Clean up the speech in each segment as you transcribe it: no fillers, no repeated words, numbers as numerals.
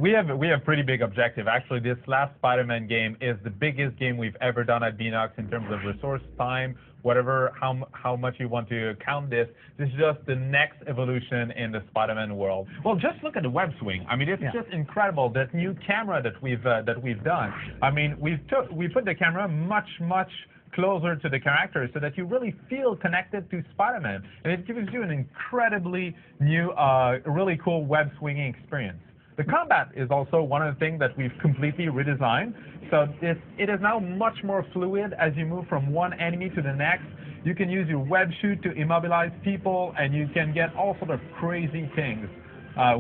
we have pretty big objective. Actually, this last Spider-Man game is the biggest game we've ever done at Beenox in terms of resource, time, whatever, how much you want to count this. This is just the next evolution in the Spider-Man world. Well, just look at the web swing. I mean, it's just incredible. That new camera that we've done. I mean, we put the camera much closer to the character so that you really feel connected to Spider-Man, and it gives you an incredibly new, really cool web swinging experience. The combat is also one of the things that we've completely redesigned. So it is now much more fluid as you move from one enemy to the next. You can use your web shoot to immobilize people, and you can get all sort of crazy things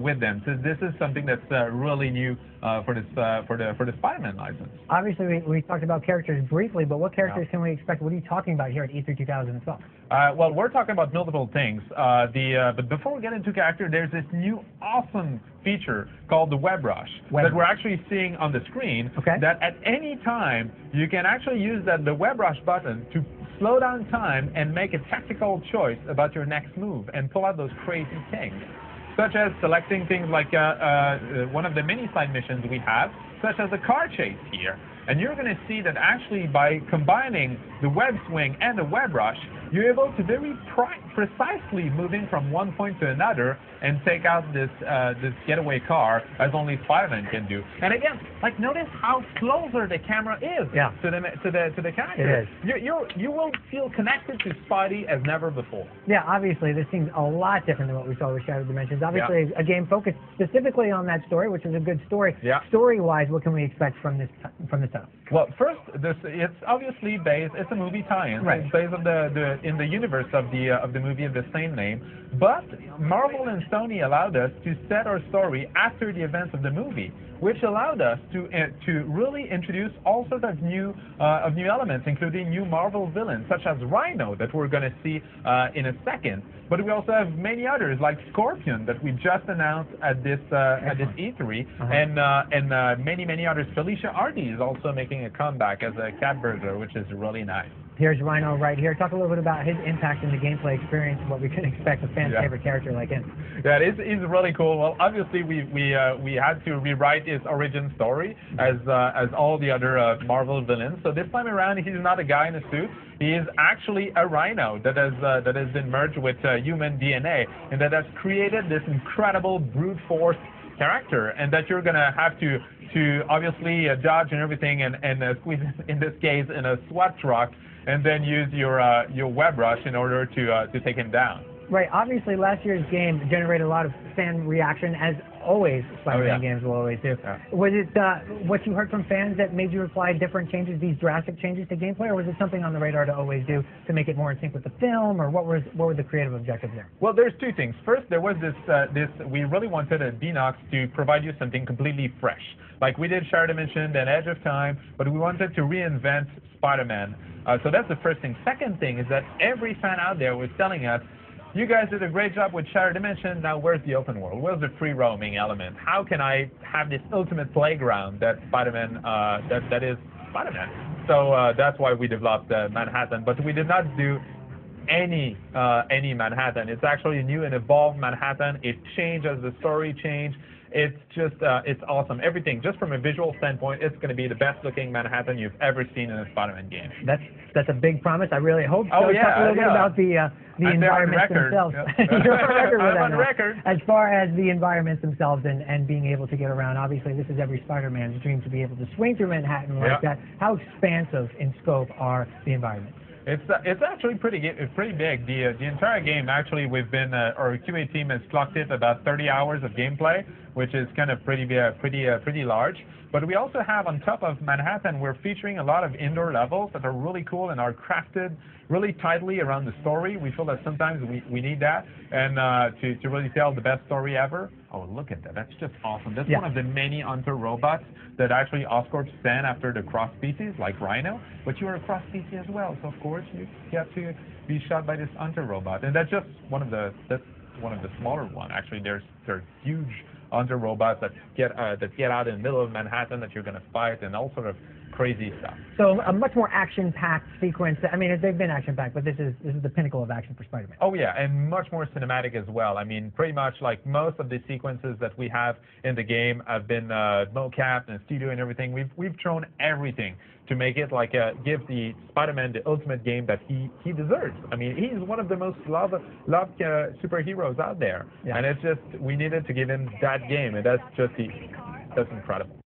with them. So this is something that's really new for the Spider-Man license. Obviously, we talked about characters briefly, but what characters can we expect? What are you talking about here at E3 2012? Well, we're talking about multiple things. But before we get into character, there's this new awesome feature called the Web Rush that we're actually seeing on the screen. Okay. That at any time you can actually use the Web Rush button to slow down time and make a tactical choice about your next move and pull out those crazy things, such as selecting things like one of the mini side missions we have, such as a car chase here. And you're going to see that actually by combining the web swing and the web rush, you're able to very precisely moving from one point to another and take out this getaway car as only Spider-Man can do. And again, like notice how closer the camera is to the character. It is. You will feel connected to Spidey as never before. Yeah, obviously this seems a lot different than what we saw with Shattered Dimensions. Obviously a game focused specifically on that story, which is a good story. Yeah. Story-wise, what can we expect from this title? Well, first, it's obviously based. It's a movie tie-in. Right. It's based on in the universe of the movie of the same name. But Marvel and Sony allowed us to set our story after the events of the movie, which allowed us to really introduce all sorts of new elements, including new Marvel villains such as Rhino that we're going to see in a second. But we also have many others like Scorpion that we just announced at this E3, and many others. Felicia Hardy is also making a comeback as a cat burglar, which is really nice. Here's Rhino right here. Talk a little bit about his impact in the gameplay experience and what we can expect a fan's favorite character like him. Yeah, he's really cool. Well, obviously we had to rewrite his origin story as all the other Marvel villains. So this time around, he's not a guy in a suit. He is actually a rhino that has been merged with human DNA, and that has created this incredible brute force character, and that you're gonna have to obviously dodge and everything, and squeeze in this case in a SWAT truck, and then use your web rush in order to take him down. Right. Obviously, last year's game generated a lot of fan reaction, as always Spider-Man games will always do. Yeah. Was it what you heard from fans that made you apply different changes, these drastic changes to gameplay, or was it something on the radar to always do to make it more in sync with the film, or what were the creative objectives there? Well, there's two things. First, there was this we really wanted at Beenox to provide you something completely fresh. Like we did Shattered Dimensions and Edge of Time, but we wanted to reinvent Spider-Man. So that's the first thing. Second thing is that every fan out there was telling us, you guys did a great job with Shattered Dimensions, now where's the open world? Where's the free roaming element? How can I have this ultimate playground that Spider-Man, that is Spider-Man? So that's why we developed Manhattan, but we did not do any Manhattan. It's actually a new and evolved Manhattan. It changed as the story changed. It's just, it's awesome. Everything, just from a visual standpoint, it's going to be the best-looking Manhattan you've ever seen in a Spider-Man game. That's a big promise. I really hope so. Oh, yeah, Talk a little bit about the environments themselves. Yep. You're on record with I'm that on record. As far as the environments themselves and being able to get around, obviously this is every Spider-Man's dream to be able to swing through Manhattan like that. How expansive in scope are the environments? It's actually pretty big. The entire game, actually, we've been our QA team has clocked it about 30 hours of gameplay, which is kind of pretty large. But we also have, on top of Manhattan, we're featuring a lot of indoor levels that are really cool and are crafted really tightly around the story. We feel that sometimes we need that, and to really tell the best story ever. Oh, look at that. That's just awesome. That's one of the many hunter robots that actually Oscorp sent after the cross species, like Rhino. But you are a cross species as well, so of course you have to be shot by this hunter robot. And that's just one of the smaller one. Actually, there's huge hunter robots that get out in the middle of Manhattan that you're going to fight, and all sort of crazy stuff. So a much more action-packed sequence. I mean, they've been action-packed, but this is the pinnacle of action for Spider-Man. Oh yeah, and much more cinematic as well. I mean, pretty much like most of the sequences that we have in the game have been mocapped and studio and everything. We've thrown everything to make it like give the Spider-Man the ultimate game that he deserves. I mean, he's one of the most loved superheroes out there, and it's just we needed to give him that game, and that's incredible.